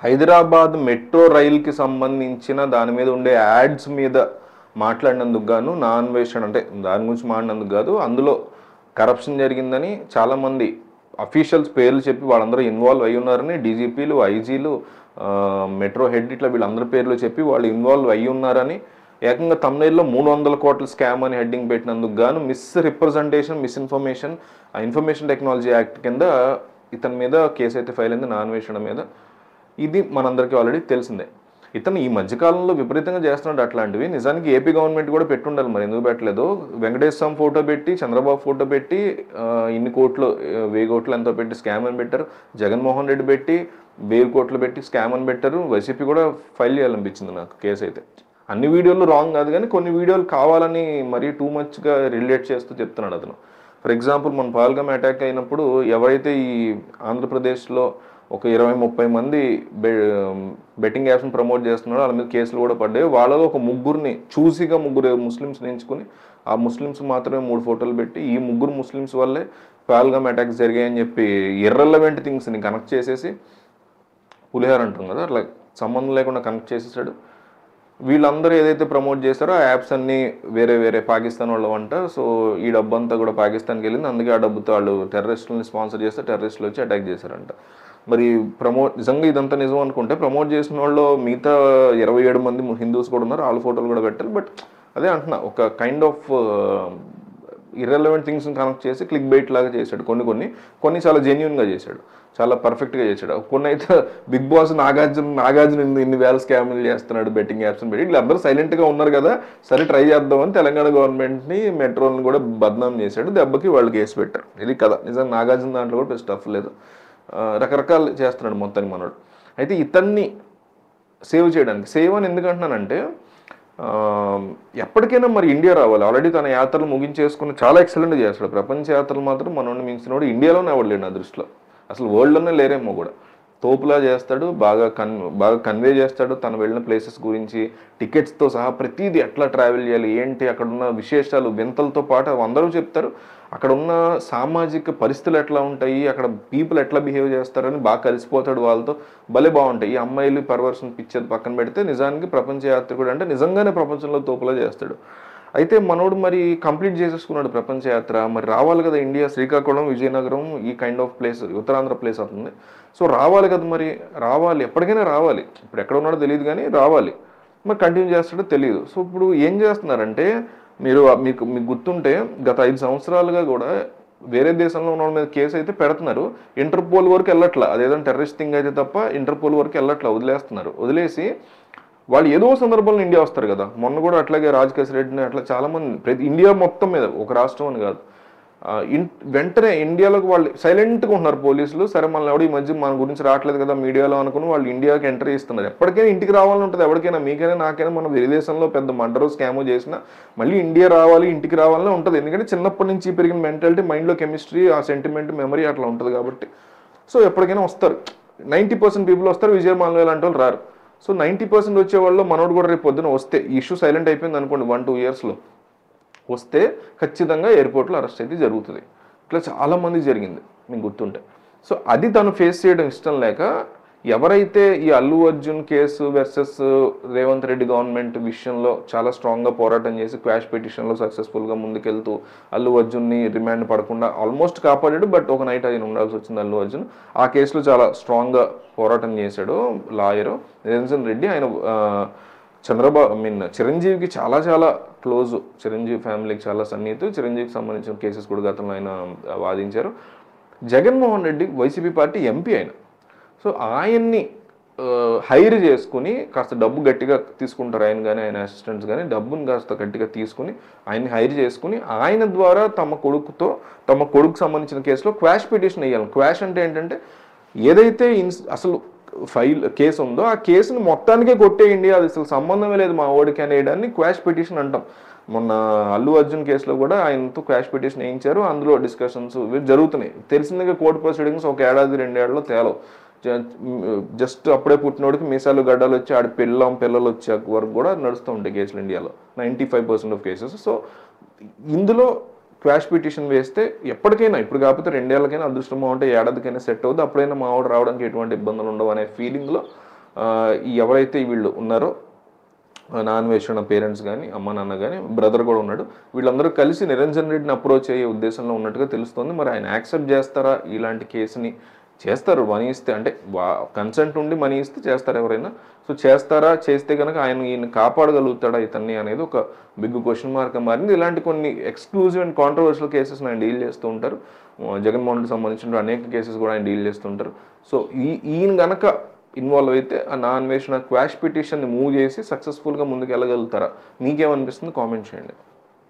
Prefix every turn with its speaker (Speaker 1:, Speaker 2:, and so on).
Speaker 1: Hyderabad metro రైల్కి సంబంధించిన దాని మీద ఉండే యాడ్స్ మీద మాట్లాడినందుకు గాను నా అన్వేషణ అంటే దాని గురించి మాట్లాడినందుకు కాదు, అందులో కరప్షన్ జరిగిందని చాలామంది అఫీషియల్స్ పేర్లు చెప్పి వాళ్ళందరూ ఇన్వాల్వ్ అయ్యి ఉన్నారని, డీజీపీలు, ఐజీలు, మెట్రో హెడ్ ఇట్లా వీళ్ళందరి పేర్లు చెప్పి వాళ్ళు ఇన్వాల్వ్ అయ్యి ఉన్నారని, ఏకంగా తమిళలో 300 కోట్ల స్కామ్ అని హెడ్డింగ్ పెట్టినందుకు గాను misrepresentation, misinformation, information technology act కింద ఇతని మీద కేసు అయితే ఫైల్ అయింది, నా అన్వేషణ మీద. ఇది మనందరికీ ఆల్రెడీ తెలిసిందే. ఇతను ఈ మధ్యకాలంలో విపరీతంగా చేస్తున్నాడు అట్లాంటివి. నిజానికి ఏపీ గవర్నమెంట్ కూడా పెట్టుండాలి, మరి ఎందుకు పెట్టలేదు? వెంకటేశ్వర స్వామి ఫోటో పెట్టి, చంద్రబాబు ఫోటో పెట్టి ఇన్ని కోట్లు 1000 కోట్లు ఎంతో పెట్టి స్కామ్ అని పెట్టారు. జగన్మోహన్ రెడ్డి పెట్టి 1000 కోట్లు పెట్టి స్కామ్ అని పెట్టారు. వైసీపీ కూడా ఫైల్ చేయాలనిపించింది నాకు కేసు అయితే. అన్ని వీడియోలు రాంగ్ కాదు, కానీ కొన్ని వీడియోలు కావాలని మరీ టూ మచ్గా రిలేట్ చేస్తూ చెప్తున్నాడు అతను. ఫర్ ఎగ్జాంపుల్, మన పహల్గామ్ అటాక్ అయినప్పుడు ఎవరైతే ఈ ఆంధ్రప్రదేశ్లో ఒక 20-30 మంది బెట్టింగ్ యాప్స్ని ప్రమోట్ చేస్తున్నారో వాళ్ళ మీద కేసులు కూడా పడ్డాయి. వాళ్ళలో ఒక ముగ్గురు ముస్లిమ్స్ని ఎంచుకుని ఆ ముస్లిమ్స్ మాత్రమే 3 ఫోటోలు పెట్టి ఈ ముగ్గురు ముస్లిమ్స్ వల్లే పహల్గామ్ అటాక్స్ జరిగాయని చెప్పి ఇర్రెలవెంట్ థింగ్స్ని కనెక్ట్ చేసేసి, పులిహార అంటాం కదా, అట్లా సంబంధం లేకుండా కనెక్ట్ చేసేసాడు. వీళ్ళందరూ ఏదైతే ప్రమోట్ చేస్తారో ఆ యాప్స్ అన్నీ వేరే పాకిస్తాన్ వాళ్ళు అంట. సో ఈ డబ్బు అంతా కూడా పాకిస్తాన్కి వెళ్ళింది, అందుకే ఆ డబ్బుతో వాళ్ళు టెర్రరిస్టులని స్పాన్సర్ చేస్తే టెర్రరిస్టులు వచ్చి అటాక్ చేశారంట. మరి నిజంగా ఇదంతా నిజం అనుకుంటే ప్రమోట్ చేసిన వాళ్ళు మిగతా 27 మంది హిందూస్ కూడా ఉన్నారు, వాళ్ళ ఫోటోలు కూడా పెట్టారు. బట్ అదే అంటున్నా, ఒక కైండ్ ఆఫ్ ఇర్రెలవెంట్ థింగ్స్ని కనెక్ట్ చేసి క్లిక్ బైట్ లాగా చేశాడు. కొన్ని చాలా జెన్యున్గా చేశాడు, చాలా పర్ఫెక్ట్గా చేశాడు. కొన్ని అయితే బిగ్ బాస్ నాగార్జున ఇన్ని వేల స్కామ్లు చేస్తున్నాడు బెట్టింగ్ యాప్స్ని పెట్టి, వీళ్ళందరూ సైలెంట్గా ఉన్నారు కదా, సరే ట్రై చేద్దామని తెలంగాణ గవర్నమెంట్ని, మెట్రోని కూడా బద్నాం చేశాడు. దెబ్బకి వాళ్ళు కేసు పెట్టారు. ఇది కదా నిజంగా. నాగార్జున దాంట్లో కూడా స్టఫ్ లేదు, రకరకాలు చేస్తున్నాడు మొత్తానికి మనోడు. అయితే ఇతన్ని సేవ్ చేయడానికి, సేవ్ అని ఎందుకు అంటున్నానంటే, ఎప్పటికైనా మరి ఇండియా రావాలి. ఆల్రెడీ తన యాత్రలు ముగించేసుకుని చాలా ఎక్సలెంట్గా చేస్తాడు. ప్రపంచ యాత్రలు మాత్రం మనోడిని మించినోడు ఇండియాలోనే అవ్వలేడు నా దృష్టిలో, అసలు వరల్డ్లోనే లేరేమో కూడా. తోపులా చేస్తాడు, బాగా కన్వే చేస్తాడు తను వెళ్ళిన ప్లేసెస్ గురించి, టికెట్స్తో సహా ప్రతిదీ ఎట్లా ట్రావెల్ చేయాలి, ఏంటి, అక్కడ ఉన్న విశేషాలు, వింతలతో పాటు అందరూ చెప్తారు. అక్కడ ఉన్న సామాజిక పరిస్థితులు ఎట్లా ఉంటాయి, అక్కడ పీపుల్ ఎట్లా బిహేవ్ చేస్తారని బాగా కలిసిపోతాడు వాళ్ళతో. భలే బాగుంటాయి. ఈ అమ్మాయిలు పర్వర్షన్ పిక్చర్ పక్కన పెడితే నిజానికి ప్రపంచ యాత్రికుడు అంటే నిజంగానే ప్రపంచంలో తోపులా చేస్తాడు. అయితే మనోడు మరి కంప్లీట్ చేసేసుకున్నాడు ప్రపంచ యాత్ర. మరి రావాలి కదా ఇండియా, శ్రీకాకుళం, విజయనగరం, ఈ kind of place, Uttarandhra place అవుతుంది. సో రావాలి కదా, మరి రావాలి, ఎప్పటికైనా రావాలి. ఇప్పుడు ఎక్కడ ఉన్నాడో తెలియదు కానీ రావాలి. మరి కంటిన్యూ చేస్తాడో తెలియదు. సో ఇప్పుడు ఏం చేస్తున్నారంటే, మీకు గుర్తుంటే గత 5 సంవత్సరాలుగా కూడా వేరే దేశంలో ఉన్న వాళ్ళ మీద కేసు అయితే పెడుతున్నారు, ఇంటర్పోల్ వరకు వెళ్ళట్లా. అదేదో టెర్రరిస్ట్ థింగ్ అయితే తప్ప ఇంటర్పోల్ వరకు వెళ్ళట్లా, వదిలేస్తున్నారు. వదిలేసి వాళ్ళు ఏదో సందర్భంలో ఇండియా వస్తారు కదా. మొన్న కూడా అట్లాగే రాజకేశ్ రెడ్డిని అట్లా చాలామంది ఇండియా మొత్తం మీద, ఒక రాష్ట్రం అని కాదు, వెంటనే ఇండియాలోకి వాళ్ళు సైలెంట్గా ఉంటున్నారు పోలీసులు. సరే మనల్ని ఎవడు ఈ మధ్య మన గురించి రావట్లేదు కదా మీడియాలో అనుకుని వాళ్ళు ఇండియాకి ఎంట్రీ ఇస్తున్నారు. ఎప్పటికైనా ఇంటికి రావాలని ఉంటుంది ఎవరికైనా, మీకైనా నాకైనా. మనం విదేశంలో పెద్ద మర్డర్ స్కామో చేసినా మళ్ళీ ఇండియా రావాలి, ఇంటికి రావాలని ఉంటుంది. ఎందుకంటే చిన్నప్పటి నుంచి పెరిగిన మెంటాలిటీ, మైండ్లో కెమిస్ట్రీ, ఆ సెంటిమెంట్, మెమరీ అట్లా ఉంటుంది కాబట్టి. సో ఎప్పటికైనా వస్తారు. 90% పీపుల్ వస్తారు, విజయమాల లాంటి వాళ్ళు రారు. సో 90% వచ్చేవాళ్ళు మనోడు కూడా రేపు పొద్దున వస్తే, ఈ ఇష్యూ సైలెంట్ అయిపోయింది అనుకోండి 1-2 ఇయర్స్లో, వస్తే ఖచ్చితంగా ఎయిర్పోర్ట్లో అరెస్ట్ అయితే జరుగుతుంది. ఇట్లా చాలామంది జరిగింది మీకు గుర్తుంటే. సో అది తను ఫేస్ చేయడం ఇష్టం లేక, ఎవరైతే ఈ Allu Arjun case versus Revanth Reddy government విషయంలో చాలా స్ట్రాంగ్గా పోరాటం చేసి క్వాష్ పిటిషన్లో సక్సెస్ఫుల్గా ముందుకెళ్తూ అల్లు అర్జున్ని రిమాండ్ పడకుండా ఆల్మోస్ట్ కాపాడాడు. బట్ ఒక నైట్ ఆయన ఉండాల్సి వచ్చింది అల్లు అర్జున్. ఆ కేసులో చాలా స్ట్రాంగ్గా పోరాటం చేశాడు లాయరు నిరంజన్ రెడ్డి. ఆయన చిరంజీవికి చాలా క్లోజ్, చిరంజీవి ఫ్యామిలీకి చాలా సన్నిహితం. చిరంజీవికి సంబంధించిన కేసెస్ కూడా గతంలో ఆయన వాదించారు. Jaganmohan Reddy YCP party MP ఆయన. సో ఆయన్ని హైర్ చేసుకుని కాస్త డబ్బు గట్టిగా తీసుకుంటారు ఆయన కానీ ఆయన అసిస్టెంట్స్ కానీ, డబ్బుని కాస్త గట్టిగా తీసుకుని ఆయన్ని హైర్ చేసుకుని ఆయన ద్వారా తమ కొడుకు సంబంధించిన కేసులో క్వాష్ పిటిషన్ వేయాలి. క్వాష్ అంటే ఏంటంటే, ఏదైతే అసలు కేసు ఉందో ఆ కేసుని మొత్తానికే కొట్టేయండి, అది అసలు సంబంధమే లేదు మా ఓడికి అనేయడాన్ని క్వాష్ పిటిషన్ అంటాం. మొన్న అల్లు అర్జున్ కేసులో కూడా ఆయనతో క్వాష్ పిటిషన్ వేయించారు. అందులో డిస్కషన్స్ జరుగుతున్నాయి. తెలిసిందిగా కోర్టు ప్రొసీడింగ్స్ 1 ఏడాది 2 ఏళ్ళలో తేలవు. జస్ట్ అప్పుడే పుట్టినోడికి మీసాలు గడ్డలు వచ్చి ఆడి పిల్లలు వచ్చే వరకు కూడా నడుస్తూ ఉంటాయి కేసులు ఇండియాలో, 95% ఆఫ్ కేసెస్. సో ఇందులో క్వాష్ పిటిషన్ వేస్తే ఎప్పటికైనా, ఇప్పుడు కాకపోతే 2 ఏళ్ళకైనా, అదృష్టం బాగుంటే ఏడాదికైనా సెట్ అవుతుంది. అప్పుడైనా మావాడు రావడానికి ఎటువంటి ఇబ్బందులు ఉండవు అనే ఫీలింగ్లో ఎవరైతే వీళ్ళు ఉన్నారో నాన్వేషణ పేరెంట్స్ కానీ అమ్మ నాన్న కానీ బ్రదర్ కూడా ఉన్నాడు, వీళ్ళందరూ కలిసి నిరంజన్ రెడ్డిని అప్రోచ్ అయ్యే ఉద్దేశంలో ఉన్నట్టుగా తెలుస్తుంది. మరి ఆయన యాక్సెప్ట్ చేస్తారా ఇలాంటి కేసుని? చేస్తారు, మనీ ఇస్తే, అంటే కన్సెంట్ ఉండి మనీ ఇస్తే చేస్తారు ఎవరైనా. సో చేస్తారా, చేస్తే కనుక ఈయన కాపాడగలుగుతాడా ఇతన్ని అనేది ఒక బిగ్ క్వశ్చన్ మార్క్ మారింది. ఇలాంటి కొన్ని ఎక్స్క్లూజివ్ అండ్ కాంట్రవర్షియల్ కేసెస్ ఆయన డీల్ చేస్తూ ఉంటారు. జగన్మోహన్ రెడ్డి సంబంధించిన అనేక కేసెస్ కూడా ఆయన డీల్ చేస్తుంటారు. సో ఈయన గనక ఇన్వాల్వ్ అయితే ఆ నా అన్వేషణ క్వాష్ పిటిషన్ని మూవ్ చేసి సక్సెస్ఫుల్గా ముందుకు వెళ్ళగలుగుతారా? మీకేమనిపిస్తుంది? కామెంట్ చేయండి.